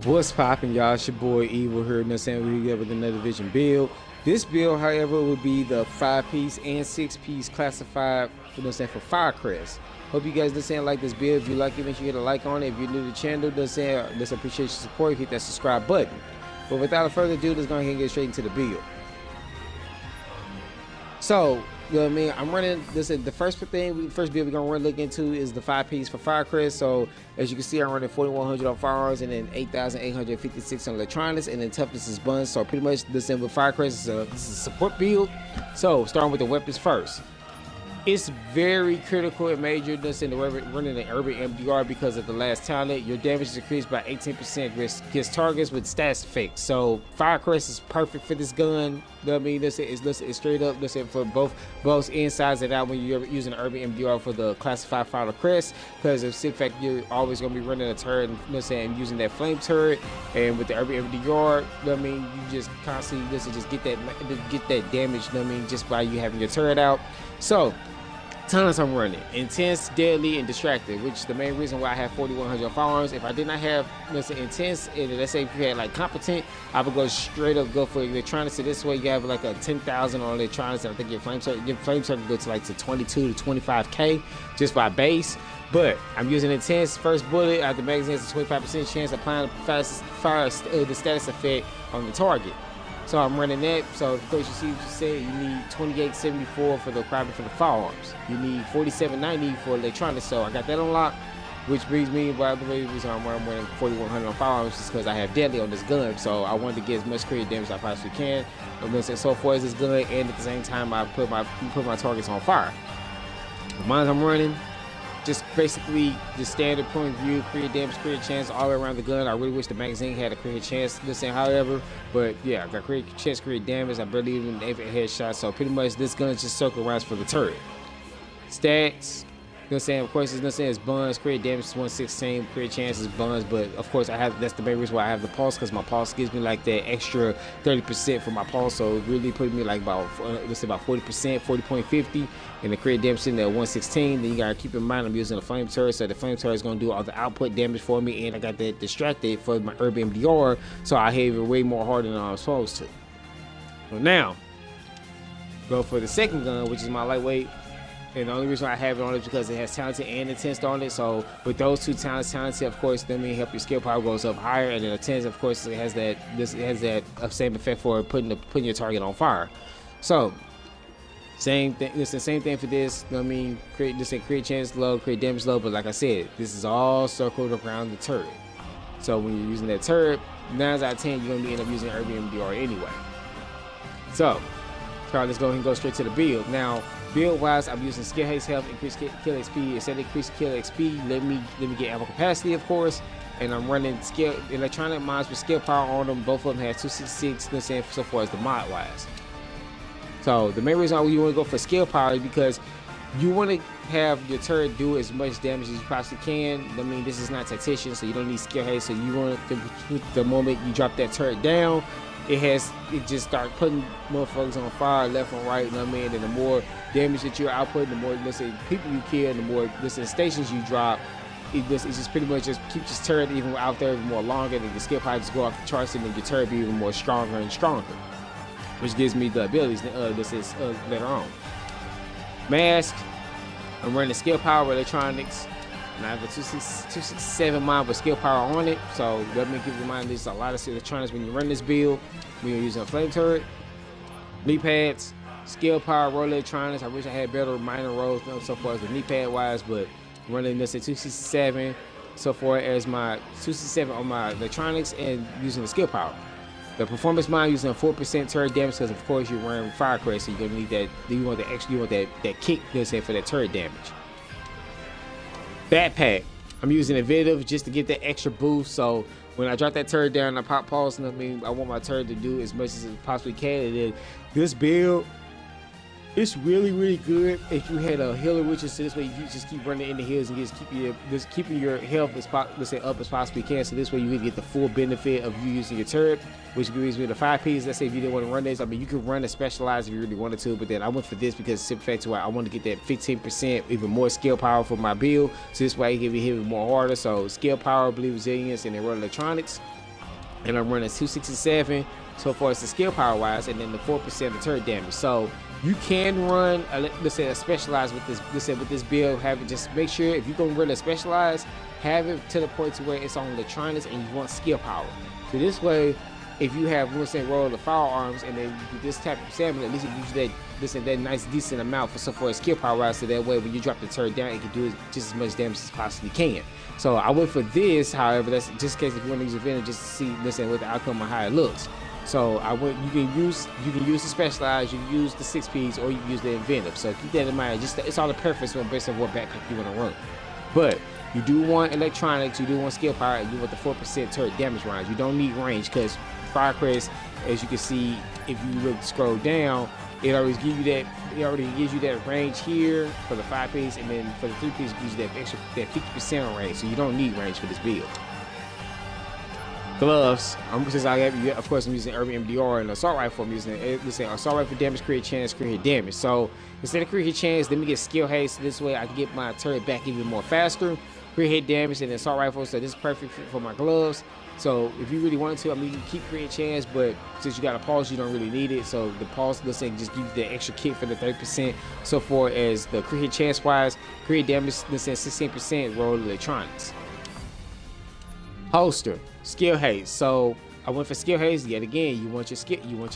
What's poppin', y'all? It's your boy Evil here. You know what I'm saying? We got with another Vision build. This build, however, would be the 5-piece and 6-piece classified, you know what I'm saying, for Firecrest. Hope you guys listen like this build. If you like it, make sure you hit a like on it. If you're new to the channel, you know what I'm saying, let's appreciate your support. Hit that subscribe button. But without further ado, let's go ahead and get straight into the build. So, you know what I mean? I'm running this. The first build we're gonna look into is the 5-piece for Firecrest. So as you can see, I'm running 4100 on firearms and then 8856 on electronics, and then toughness is buns. So pretty much this in with Firecrest this is a support build. So starting with the weapons first. It's very critical and major in the running an urban MDR because of the last talent. Your damage is increased by 18% against targets with stats effects. So Firecrest is perfect for this gun. You know what I mean? It's straight up for both insides and out when you're using urban MDR for the classified Firecrest, because in fact you're always gonna be running a turret, you know what I'm saying, using that flame turret, and with the urban MDR, you know what I mean, you just constantly just get that damage, you know what I mean, just by you having your turret out. So talents I'm running: intense, deadly, and distracted, which is the main reason why I have 4100 firearms. If I did not have, let's say, intense, and let's say if you had like competent, I would go straight up go for electronics. So this way you have like a 10,000 on electronics, and I think your flame circuit goes to like to 22 to 25k just by base. But I'm using intense. First bullet out the magazine has a 25% chance of applying the status effect on the target. So I'm running that. So of course you see what you said, you need 2874 for the requirement for the firearms. You need 4790 for electronics. So I got that unlocked, which brings me, by the way, the reason I'm running 4100 on firearms is because I have deadly on this gun. So I wanted to get as much creative damage as I possibly can. I'm gonna say so far as this gun, and at the same time I put my targets on fire. The mines I'm running, just basically the standard point of view, create damage, create chance all the way around the gun. I really wish the magazine had a create chance this thing, however, but yeah, I got create chance, create damage. I barely even aim for headshots. So pretty much this gun just circle around for the turret. Stats, you know what I'm saying, of course, it's it's buns, create damage is 116, create chances buns, but of course that's the main reason why I have the pulse, because my pulse gives me like that extra 30% for my pulse, so it really putting me like about let's say about 40%, 40.50, and the create damage sitting at 116. Then you gotta keep in mind I'm using a flame turret, so the flame turret is gonna do all the output damage for me, and I got that distracted for my urban MDR, so I hit it way more harder than I'm supposed to. Well, now go for the second gun, which is my lightweight. And the only reason I have it on it is because it has talented and intense on it. So with those two talented, of course, then may help your skill power goes up higher, and then intense, of course, it has that same effect for putting your target on fire. So same thing. It's the same thing for this. You know what I mean, create chance low, create damage low. But like I said, this is all circled around the turret. So when you're using that turret, 9 out of 10 you're gonna end up using urban MDR anyway. So let's go ahead and go straight to the build now. Build wise, I'm using skill haste health, increase kill XP, instead of increase kill XP, let me get ammo capacity, of course, and I'm running electronic mods with skill power on them. Both of them have 266, let's say, so far as the mod wise. So the main reason why you want to go for skill power is because you want to have your turret do as much damage as you possibly can. I mean, this is not tactician, so you don't need skill haste. So you want the moment you drop that turret down, it just start putting motherfuckers on fire left and right, you know what I mean? And the more damage that you're outputting, the more, let's say, people you kill, and the more, let's say, stations you drop, it just pretty much just keeps this turret even out there even more longer, and the skill power just go off the charts, and then your turret be even more stronger and stronger, which gives me the abilities later on. Mask, I'm running skill power electronics, and I have a 267 mod with skill power on it. So let me keep in mind there's a lot of electronics when you run this build. When you're using a flame turret, knee pads, skill power, roll electronics. I wish I had better minor rolls so far as the knee pad wise, but running this at 267 so far as my 267 on my electronics, and using the skill power. The performance mod using a 4% turret damage, because of course you're wearing Firecrest, so you're gonna need that. You want that kick, let's say, for that turret damage. Backpack, I'm using Inventive just to get that extra boost. So when I drop that turret down and I pop pulse, I mean, I want my turret to do as much as it possibly can. And then this build, it's really good if you had a healer with you, so this way you just keep running in the hills and just keeping your health as up as possibly can. So this way you can get the full benefit of you using your turret, which gives me the 5 Ps. Let's say if you didn't want to run this, I mean, you could run a specialized if you really wanted to, but then I went for this because it's fact why I want to get that 15% even more skill power for my build. So this way I can be hit more harder. So skill power, bleed resilience, and then run electronics. and I'm running 267 so far as the skill power wise, and then the 4% of turret damage. So you can run let's say a specialized with this, let's say with this build. Have it, just make sure if you're gonna run a specialized, have it to the point to where it's on electronics and you want skill power. So this way, if you have, let's say, roll the firearms and then you do this type of stamina, at least it gives you that nice decent amount for so far as skill power wise, so that way when you drop the turret down, it can do just as much damage as possibly can. So I went for this, however, that's just in case if you want to use a vendor just to see, listen, what the outcome of how it looks. So I went. You can use the specialized, you can use the 6Ps, or you can use the inventive. So keep that in mind. Just it's all the preference based on what backpack you want to run. But you do want electronics, you do want skill power, and you want the 4% turret damage rounds. You don't need range because Firecrest, as you can see, if you look scroll down, it always gives you that. It already gives you that range here for the 5Ps, and then for the 3Ps, it gives you that extra 50% range. So you don't need range for this build. Gloves. Of course, I'm using Urban MDR, and assault rifle. I'm using assault rifle damage, crit chance, crit hit damage. So instead of crit hit chance, let me get skill haste. This way, I can get my turret back even more faster. Crit hit damage and assault rifle. So this is perfect for my gloves. So if you really wanted to, I mean, you can keep crit chance, but since you got a pulse, you don't really need it. So the pulse, let's say, just give you the extra kick for the 30%. So far as the crit hit chance wise, crit damage, let's say 16% roll electronics. Holster, skill haste. So I went for skill haste yet again. You want your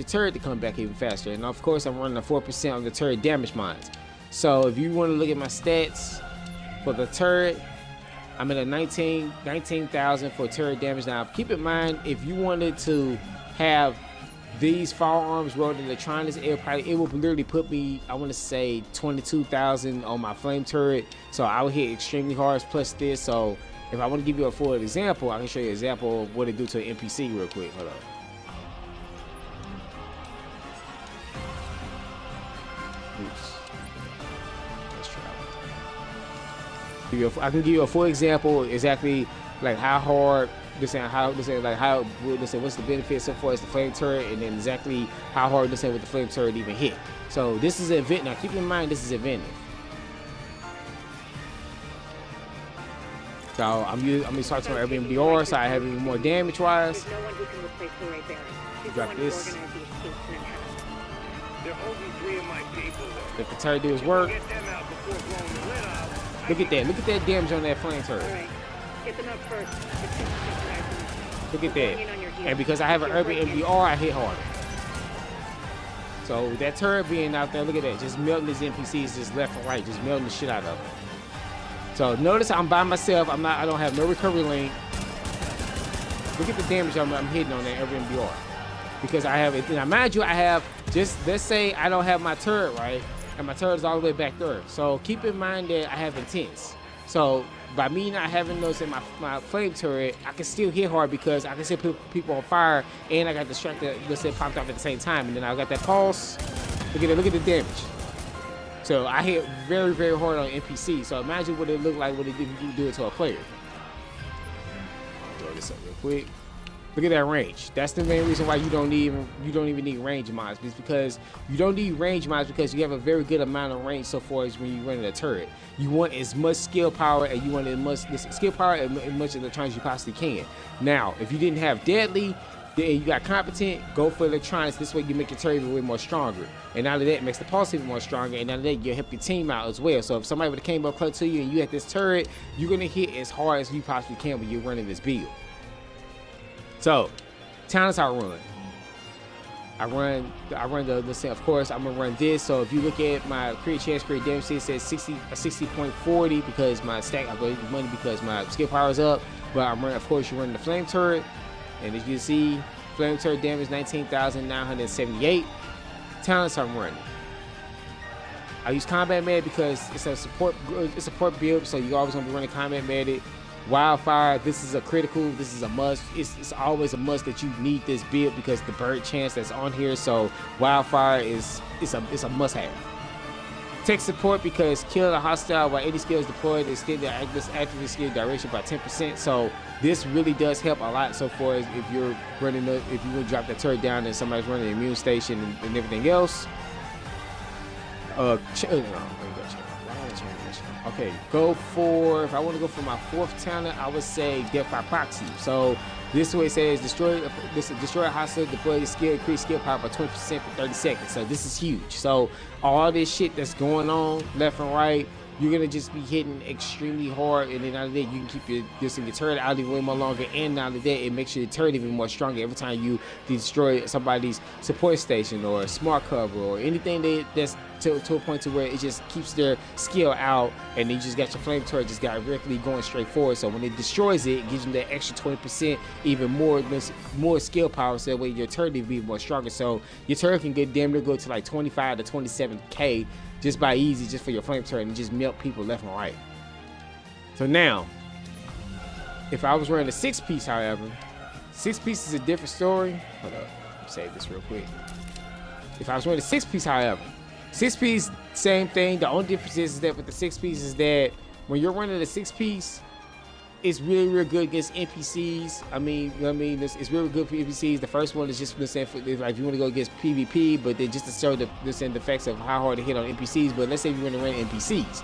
turret to come back even faster. And of course, I'm running a 4% on the turret damage mines. So if you want to look at my stats for the turret, I'm at a 19,000 for turret damage. Now keep in mind, if you wanted to have these firearms rolled electronics, it will literally put me, I want to say 22,000 on my flame turret. So I would hit extremely hard plus this. So if I want to give you a full example, I can show you an example of what it do to an NPC real quick. Hold up. Oops. Let's try. I can give you a full example exactly like how hard what's the benefit so far as the flame turret, and then exactly how hard with the flame turret even hit. So this is an event. Now keep in mind this is inventive. So I'm gonna start to MDR, so I have even more damage wise. Drop this. If the turret do his work. Look at that. Look at that damage on that flame turret. Look at that. And because I have an urban MDR, I hit harder. So that turret being out there, look at that, just melting these NPCs just left and right, just melting the shit out of them. So notice I'm by myself. I don't have no recovery link. Look at the damage I'm hitting on that urban MDR. Because I have it. Now mind you, I have just, let's say I don't have my turret right, and my turret is all the way back there. So keep in mind that I have intense. So by me not having those in my flame turret, I can still hit hard because I can still put people on fire, and I got distracted, let's say popped off at the same time, and then I got that pulse. Look at the damage. So I hit very, very hard on NPC. So imagine what it looked like if you do it to a player. I'll throw this up real quick. Look at that range. That's the main reason why you don't even need range mods. It's because you don't need range mods because you have a very good amount of range so far as when you run a turret. You want as much skill power and you want as much skill power and as much electronics you possibly can. Now, if you didn't have deadly, then you got competent, go for electronics. This way you make your turret even way more stronger. And out of that, it makes the pulse even more stronger. And out of that, you help your team out as well. So if somebody would have came up close to you and you had this turret, you're gonna hit as hard as you possibly can when you're running this build. So, talents I run. I run let's say, of course, I'm gonna run this. So if you look at my create chance, create damage, it says 60.40 because my stack, I believe money because my skill power is up. But I'm running, of course, you're running the flame turret. And as you can see, flame turret damage 19,978. Talents I'm running. I use combat med because it's a support build, so you always gonna be running combat med. Wildfire, this is a critical, this is a must. It's always a must that you need this build because the bird chance that's on here. So wildfire is a must have. Tech support because kill a hostile while any skill is deployed, extend the actively skill duration by 10%. So this really does help a lot so far as if you're running if you would drop that turret down and somebody's running the immune station and everything else. Okay, go for, if I want to go for my fourth talent, I would say Death by Proxy. So This is what it says: destroy a hostile, deploy your skill, increase skill power by 20% for 30 seconds. So this is huge. So all this shit that's going on left and right, you're gonna just be hitting extremely hard, and then out of that, you can keep your turret out even more longer, and out of that, it makes your turret even more stronger every time you destroy somebody's support station or smart cover or anything that's to a point to where it just keeps their skill out, and then you just got your flame turret just got directly going straight forward. So when it destroys it, it gives you that extra 20% even more skill power, so that way your turret will be more stronger. So your turret can get damn near go to like 25 to 27k just by easy, just for your flame turret, and just melt people left and right. So now, if I was running a 6-piece, however, 6-piece is a different story. Hold up, let me save this real quick. If I was running a 6-piece, however, 6-piece, same thing. The only difference is that with the 6-piece is that when you're running a 6-piece, it's really, really good against NPCs. I mean, you know what I mean? It's really good for NPCs. The first one is just like if you want to go against PvP, but then just to show the effects of how hard to hit on NPCs. But let's say you want to run NPCs.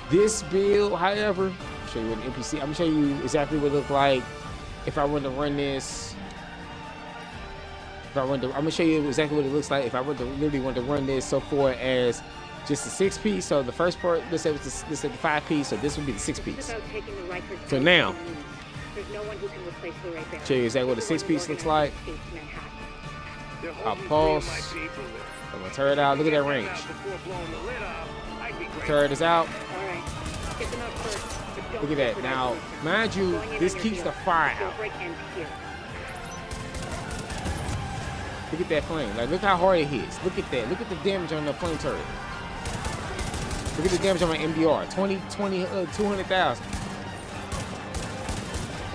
This build, however, I'll show you what an NPC. I'm gonna show you exactly what it looked like if I want to run this. I'm gonna show you exactly what it looks like if I literally want to run this so far as just a 6-piece. So the first part, let's say it's the 5-piece, so this would be the 6-piece. So now, show you exactly what the 6-piece looks like. I'll pause. I'm gonna turn it out. Look at that range. Turret is out. Look at that. Now, mind you, this keeps the fire out. Look at that flame. Like, look how hard it hits. Look at that. Look at the damage on the flame turret. Look at the damage on my MDR. 200,000.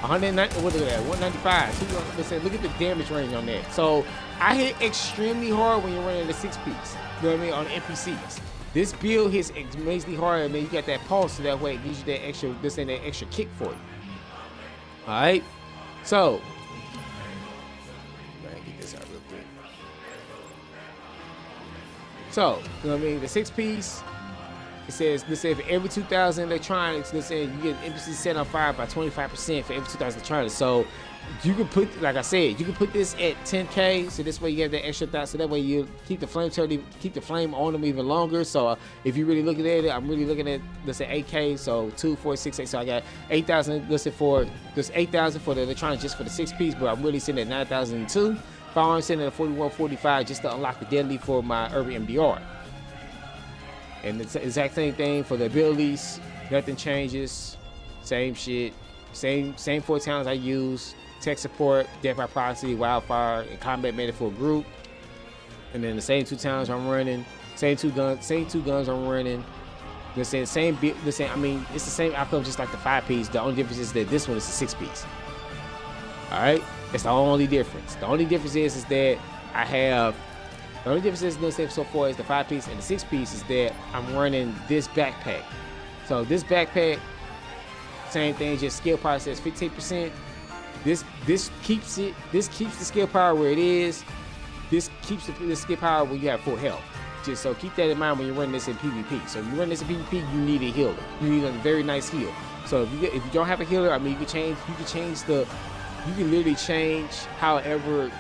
190. What look at that? 195. Look at the damage range on that. So I hit extremely hard when you're running the 6-piece. You know what I mean? On NPCs. This build hits amazingly hard, and then you got that pulse, so that way it gives you that extra. This ain't that extra kick for you. All right. So. Get this out real quick. So, you know what I mean? The 6-piece. It says, let's say for every 2,000 electronics, let's say you get NPC set on fire by 25% for every 2,000 electronics. So you can put, like I said, you can put this at 10k. So this way you have that extra thought. So that way you keep the flame keep the flame on them even longer. So if you really looking at it, I'm really looking at, let's say 8k. So 2, 4, 6, 8. So I got 8,000. Let's say for just 8,000 for the electronics just for the 6-piece. But I'm really sitting at 9,002. Fireman sitting at 4145 just to unlock the deadly for my urban MDR. And it's the exact same thing for the abilities. Nothing changes. Same shit. Same 4 talents I use. Tech support, death by proxy, wildfire, and combat made for a group. And then the same 2 talents I'm running. Same two guns I'm running. I mean, it's the same outcome just like the 5-piece. The only difference is that this one is a 6-piece. Alright? That's the only difference. The only difference is that I have. The only difference is, let's say so far as the 5-piece and the 6-piece is that I'm running this backpack. So this backpack, same thing, just skill power says 15%. This keeps the skill power where it is. This keeps the skill power when you have full health. Just so keep that in mind when you're running this in PvP. So if you run this in PvP, you need a healer. You need a very nice heal. So if you don't have a healer, I mean you can literally change however.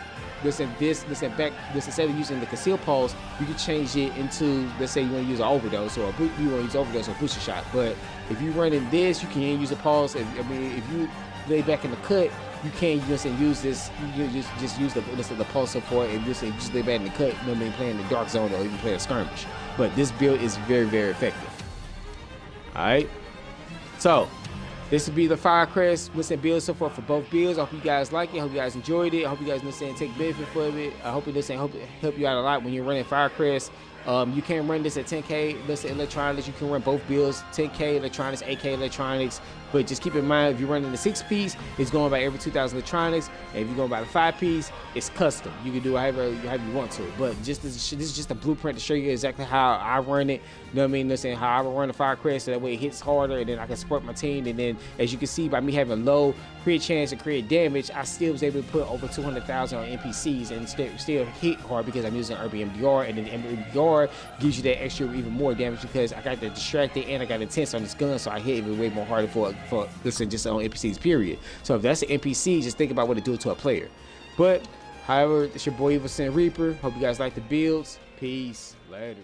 Instead of using the conceal pulse, you can change it into, let's say you want to use an overdose or a booster shot. But if you run in this, you can use a pulse. If you lay back in the cut, you can't use this. You just use the pulse support and just lay back in the cut. You know what I mean? Playing the dark zone or even play a skirmish. But this build is very, very effective. All right. So. This would be the Firecrest build so far for both builds. I hope you guys like it. I hope you guys enjoyed it. I hope you guys take benefit from it. I hope it help you out a lot when you're running Firecrest. You can run this at 10k. Let's say electronics. You can run both builds, 10k electronics, 8k electronics. But just keep in mind, if you're running the 6-piece, it's going by every 2,000 electronics. And if you're going by the 5-piece, it's custom. You can do however you want to. But this is just a blueprint to show you exactly how I run it. You know what I mean? Listen, how I run the Firecrest, so that way it hits harder, and then I can support my team. And then, as you can see, by me having low crit chance and crit damage, I still was able to put over 200,000 on NPCs and still hit hard because I'm using urban MDR. And then MDR hard, gives you that extra even more damage because I got the distracted and I got intense on this gun, so I hit even way more harder for listen, just on NPCs, period. So if that's an NPC, just think about what it do to a player. But however, it's your boy Evil Sin Reaper. Hope you guys like the builds. Peace. Later.